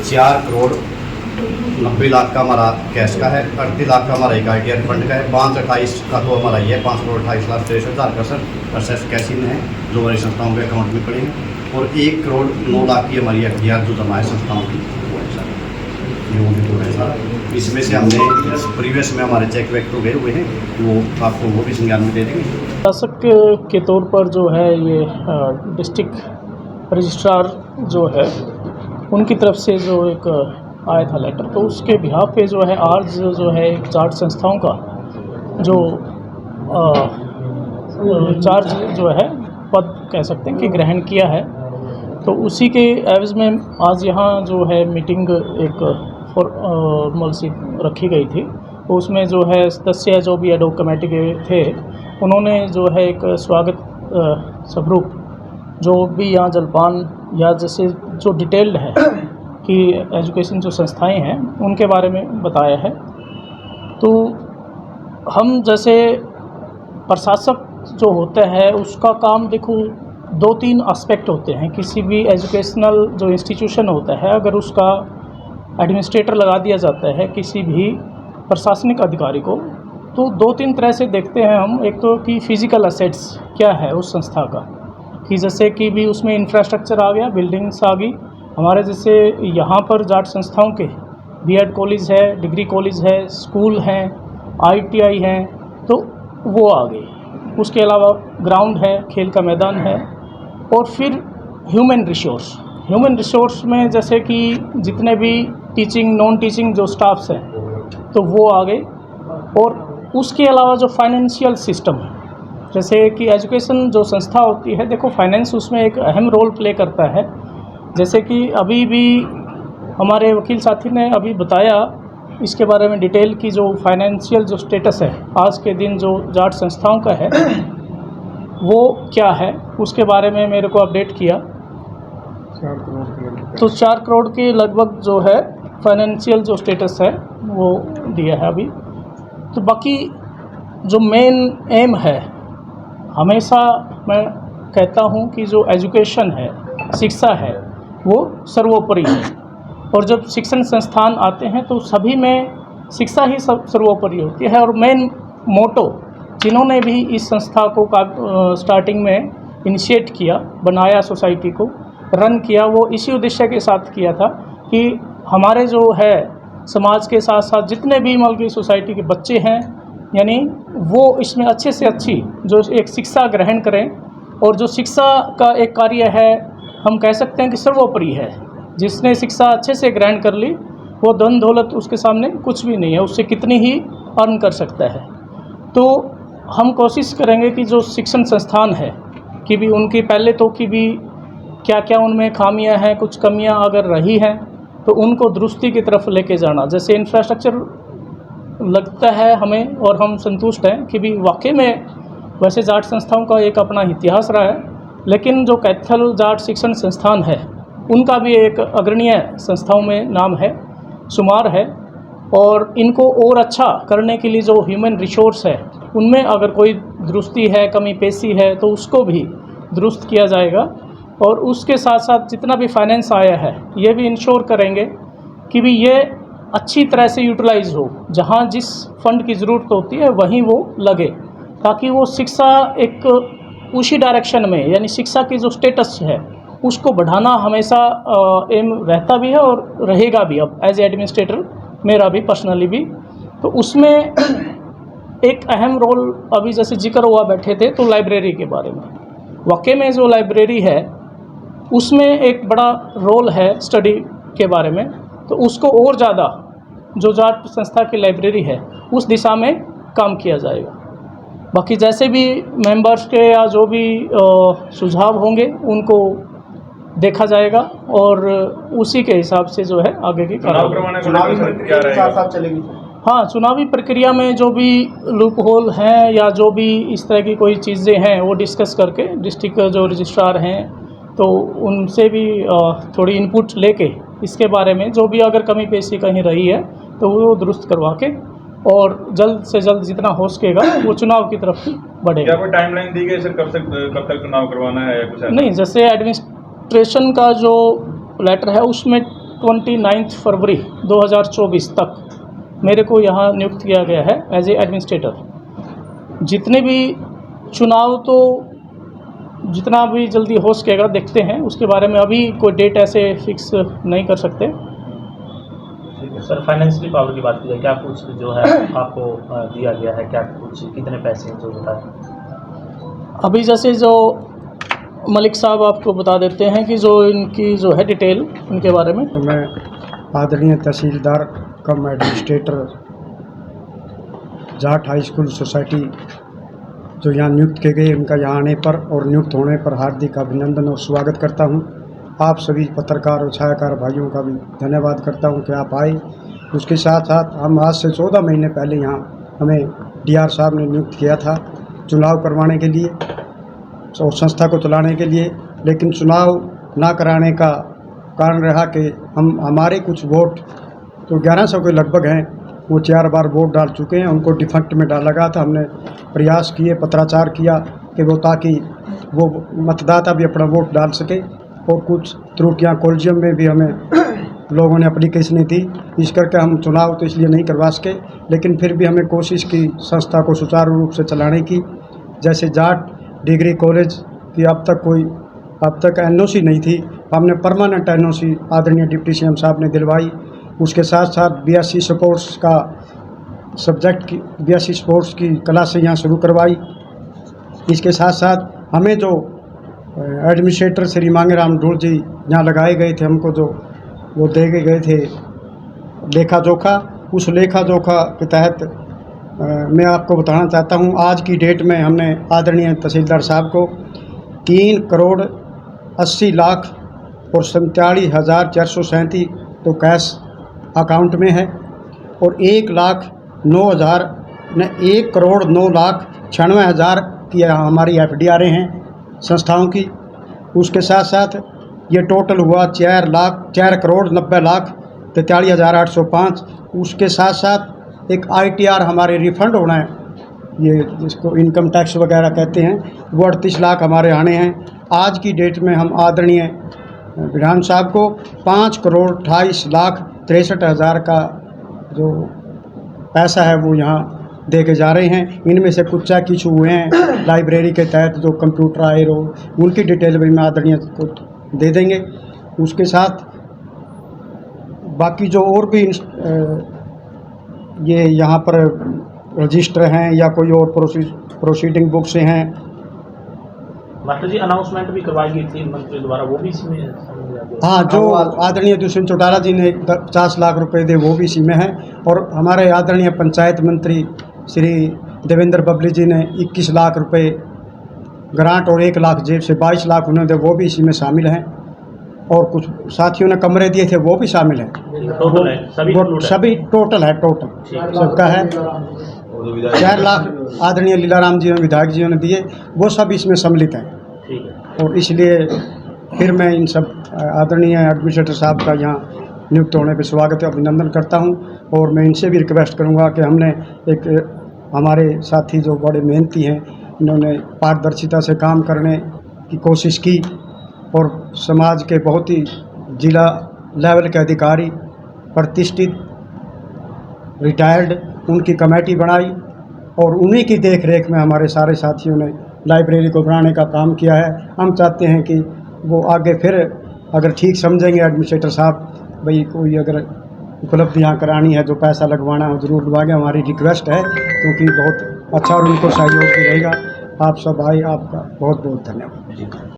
4 करोड़ 90 लाख का हमारा कैश का है, 38 लाख का हमारा एक ITR फंड का है, 528 का तो हमारा ये 5,28,23,000 का सर प्रोसेस कैश इन है जो हमारी संस्थाओं के अकाउंट में पड़े हैं, और 1 करोड़ 9 लाख की हमारी FDR जो जमा है संस्थाओं की वो है सर, ये ऑडिट है सर। इसमें से हमने प्रीवियस में हमारे चेक वेक तो गए हुए हैं, वो आपको वो भी संज्ञान में दे देंगे। शासक के तौर पर जो है ये डिस्ट्रिक्ट रजिस्ट्रार जो है उनकी तरफ से जो एक आया था लेटर, तो उसके बिहाफ पे जो है आज जो है एक चार्ट संस्थाओं का जो चार्ज जो है पद कह सकते हैं कि ग्रहण किया है, तो उसी के एवज में आज यहाँ जो है मीटिंग एक फॉर्मल सी रखी गई थी। तो उसमें जो है सदस्य जो भी एडॉक कमेटी के थे उन्होंने जो है एक स्वागत स्वरूप जो भी यहाँ जलपान या जैसे जो डिटेल्ड है कि एजुकेशन जो संस्थाएं हैं उनके बारे में बताया है। तो हम जैसे प्रशासक जो होता है उसका काम देखो 2-3 एस्पेक्ट होते हैं। किसी भी एजुकेशनल जो इंस्टीट्यूशन होता है अगर उसका एडमिनिस्ट्रेटर लगा दिया जाता है किसी भी प्रशासनिक अधिकारी को, तो 2-3 तरह से देखते हैं हम। एक तो कि फिज़िकल एसेट्स क्या है उस संस्था का, कि जैसे कि भी उसमें इंफ्रास्ट्रक्चर आ गया, बिल्डिंग्स आ गई। हमारे जैसे यहाँ पर जाट संस्थाओं के B.Ed कॉलेज है, डिग्री कॉलेज है, स्कूल हैं, ITI हैं, तो वो आ गई। उसके अलावा ग्राउंड है, खेल का मैदान है, और फिर ह्यूमन रिसोर्स में जैसे कि जितने भी टीचिंग नॉन टीचिंग जो स्टाफ्स हैं तो वो आ गए। और उसके अलावा जो फाइनेंशियल सिस्टम है, जैसे कि एजुकेशन जो संस्था होती है, देखो फाइनेंस उसमें एक अहम रोल प्ले करता है। जैसे कि अभी भी हमारे वकील साथी ने अभी बताया इसके बारे में डिटेल की जो फाइनेंशियल जो स्टेटस है आज के दिन जो जाट संस्थाओं का है वो क्या है, उसके बारे में मेरे को अपडेट किया। 4 करोड़ के लगभग जो है फाइनेंशियल जो स्टेटस है वो दिया है अभी। तो बाकी जो मेन एम है, हमेशा मैं कहता हूँ कि जो एजुकेशन है, शिक्षा है, वो सर्वोपरि है। और जब शिक्षण संस्थान आते हैं तो सभी में शिक्षा ही सर्वोपरि होती है। और मेन मोटो जिन्होंने भी इस संस्था को स्टार्टिंग में इनिशिएट किया, बनाया, सोसाइटी को रन किया, वो इसी उद्देश्य के साथ किया था कि हमारे जो है समाज के साथ साथ जितने भी मल्टी सोसाइटी के बच्चे हैं, यानी वो इसमें अच्छे से अच्छी जो एक शिक्षा ग्रहण करें। और जो शिक्षा का एक कार्य है, हम कह सकते हैं कि सर्वोपरि है। जिसने शिक्षा अच्छे से ग्रहण कर ली वो धन दौलत उसके सामने कुछ भी नहीं है, उससे कितनी ही अर्न कर सकता है। तो हम कोशिश करेंगे कि जो शिक्षण संस्थान है कि भी उनकी पहले तो कि भी क्या क्या उनमें खामियां हैं, कुछ कमियां अगर रही हैं तो उनको दुरुस्ती की तरफ लेके जाना। जैसे इंफ्रास्ट्रक्चर लगता है हमें, और हम संतुष्ट हैं कि भी वाकई में वैसे जाट संस्थाओं का एक अपना इतिहास रहा है, लेकिन जो कैथल जाट शिक्षण संस्थान है उनका भी एक अग्रणीय संस्थाओं में नाम है, शुमार है। और इनको और अच्छा करने के लिए जो ह्यूमन रिसोर्स है उनमें अगर कोई दुरुस्ती है, कमी पेशी है, तो उसको भी दुरुस्त किया जाएगा। और उसके साथ साथ जितना भी फाइनेंस आया है ये भी इंश्योर करेंगे कि भी ये अच्छी तरह से यूटिलाइज हो, जहाँ जिस फंड की ज़रूरत होती है वहीं वो लगे, ताकि वो शिक्षा एक उसी डायरेक्शन में, यानी शिक्षा की जो स्टेटस है उसको बढ़ाना हमेशा एम रहता भी है और रहेगा भी। अब एज एडमिनिस्ट्रेटर मेरा भी पर्सनली भी, तो उसमें एक अहम रोल अभी जैसे जिक्र हुआ बैठे थे तो लाइब्रेरी के बारे में। वाकई में जो लाइब्रेरी है उसमें एक बड़ा रोल है स्टडी के बारे में, तो उसको और ज़्यादा जो जाट संस्था की लाइब्रेरी है उस दिशा में काम किया जाएगा। बाकी जैसे भी मेंबर्स के या जो भी सुझाव होंगे उनको देखा जाएगा और उसी के हिसाब से जो है आगे की चलेगी। हाँ, चुनावी प्रक्रिया में जो भी लूप होल हैं या जो भी इस तरह की कोई चीज़ें हैं वो डिस्कस करके डिस्ट्रिक्ट जो रजिस्ट्रार हैं तो उनसे भी थोड़ी इनपुट लेके इसके बारे में जो भी अगर कमी पेशी कहीं रही है तो वो दुरुस्त करवा के और जल्द से जल्द जितना हो सकेगा वो चुनाव की तरफ बढ़ेगा। क्या कोई टाइमलाइन दी गई सर, कब तक चुनाव करवाना है या कुछ? नहीं, जैसे एडमिनिस्ट्रेशन का जो लेटर है उसमें 29 फरवरी 2024 तक मेरे को यहाँ नियुक्त किया गया है एज ए एडमिनिस्ट्रेटर। जितने भी चुनाव तो जितना भी जल्दी हो सकेगा देखते हैं, उसके बारे में अभी कोई डेट ऐसे फिक्स नहीं कर सकते। ठीक है सर, फाइनेंशियली पावर की बात की जाए, क्या कुछ जो है आपको दिया गया है, क्या कुछ कितने पैसे जो बताएं? अभी जैसे जो मलिक साहब आपको बता देते हैं कि जो इनकी जो है डिटेल उनके बारे में। तो मैं आदरणीय tehsildar cum administrator Jat high school society जो यहाँ नियुक्त किए गए, उनका यहाँ आने पर और नियुक्त होने पर हार्दिक अभिनंदन और स्वागत करता हूँ। आप सभी पत्रकार और छायाकार भाइयों का भी धन्यवाद करता हूँ कि आप आए। उसके साथ साथ हम आज से 14 महीने पहले यहाँ हमें डीआर साहब ने नियुक्त किया था चुनाव करवाने के लिए और संस्था को चलाने के लिए, लेकिन चुनाव ना कराने का कारण रहा कि हमारे कुछ वोट तो 1100 के लगभग हैं, वो 4 बार वोट डाल चुके हैं, उनको डिफेक्ट में डाला गया था। हमने प्रयास किए, पत्राचार किया कि वो ताकि वो मतदाता भी अपना वोट डाल सके, और कुछ त्रुटियां कॉलेजियम में भी हमें लोगों ने एप्लीकेशन दी, इस करके हम चुनाव तो इसलिए नहीं करवा सके, लेकिन फिर भी हमें कोशिश की संस्था को सुचारू रूप से चलाने की। जैसे जाट डिग्री कॉलेज की अब तक एनओसी नहीं थी, हमने परमानेंट एनओसी आदरणीय डिप्टी सीएम साहब ने दिलवाई। उसके साथ साथ बीएससी स्पोर्ट्स का सब्जेक्ट की बीएससी स्पोर्ट्स की क्लासें यहाँ शुरू करवाई। इसके साथ साथ हमें जो एडमिनिस्ट्रेटर श्री मांगेराम ढूल जी यहाँ लगाए गए थे, हमको जो वो दे गए थे लेखा जोखा, उस लेखा जोखा के तहत मैं आपको बताना चाहता हूँ, आज की डेट में हमने आदरणीय तहसीलदार साहब को 3,80,00,000 और 47,437 तो कैश अकाउंट में है, और 1,09,000 की हमारी FDRA हैं संस्थाओं की। उसके साथ साथ ये टोटल हुआ 4,90,43,805। उसके साथ साथ एक ITR हमारे रिफ़ंड होना है, ये जिसको इनकम टैक्स वगैरह कहते हैं, वो 38 लाख हमारे आने हैं। आज की डेट में हम आदरणीय विधान साहब को 5,28,63,000 का जो पैसा है वो यहाँ दे के जा रहे हैं। इनमें से कुछ चेक इशू हुए हैं लाइब्रेरी के तहत, जो कंप्यूटर आए हो उनकी डिटेल भी मैं आदरणीय को दे देंगे। उसके साथ बाकी जो और भी ये यहाँ पर रजिस्टर हैं या कोई और प्रोसीडिंग बुक से हैं। मास्टर जी, अनाउंसमेंट भी करवाई गई थी मंत्री द्वारा, वो भी इसमें शामिल है? हाँ, जो आदरणीय दुष्यंत चौटाला जी ने 50 लाख रुपए दे, वो भी इसी में है। और हमारे आदरणीय पंचायत मंत्री श्री देवेंद्र बबली जी ने 21 लाख रुपए ग्रांट और 1 लाख जेब से 22 लाख उन्होंने दे, वो भी इसी में शामिल हैं। और कुछ साथियों ने कमरे दिए थे, वो भी शामिल हैं। टोटल है, सभी टोटल है, टोटल सबका है। 4 लाख आदरणीय लीलाराम जी ने विधायक जी ने दिए, वो सब इसमें सम्मिलित हैं। ठीक है। और इसलिए फिर मैं इन सब आदरणीय एडमिनिस्ट्रेटर साहब का यहाँ नियुक्त होने पर स्वागत अभिनंदन करता हूँ। और मैं इनसे भी रिक्वेस्ट करूँगा कि हमने एक हमारे साथी जो बड़े मेहनती हैं, इन्होंने पारदर्शिता से काम करने की कोशिश की, और समाज के बहुत ही जिला लेवल के अधिकारी प्रतिष्ठित रिटायर्ड उनकी कमेटी बनाई, और उन्हीं की देख रेख में हमारे सारे साथियों ने लाइब्रेरी को बनाने का काम किया है। हम चाहते हैं कि वो आगे फिर अगर ठीक समझेंगे एडमिनिस्ट्रेटर साहब, भाई कोई अगर उपलब्धि यहाँ करानी है, जो पैसा लगवाना है ज़रूर लगवाएंगे, हमारी रिक्वेस्ट है, क्योंकि बहुत अच्छा और उनको सहयोग भी रहेगा। आप सब आए, आपका बहुत बहुत धन्यवाद।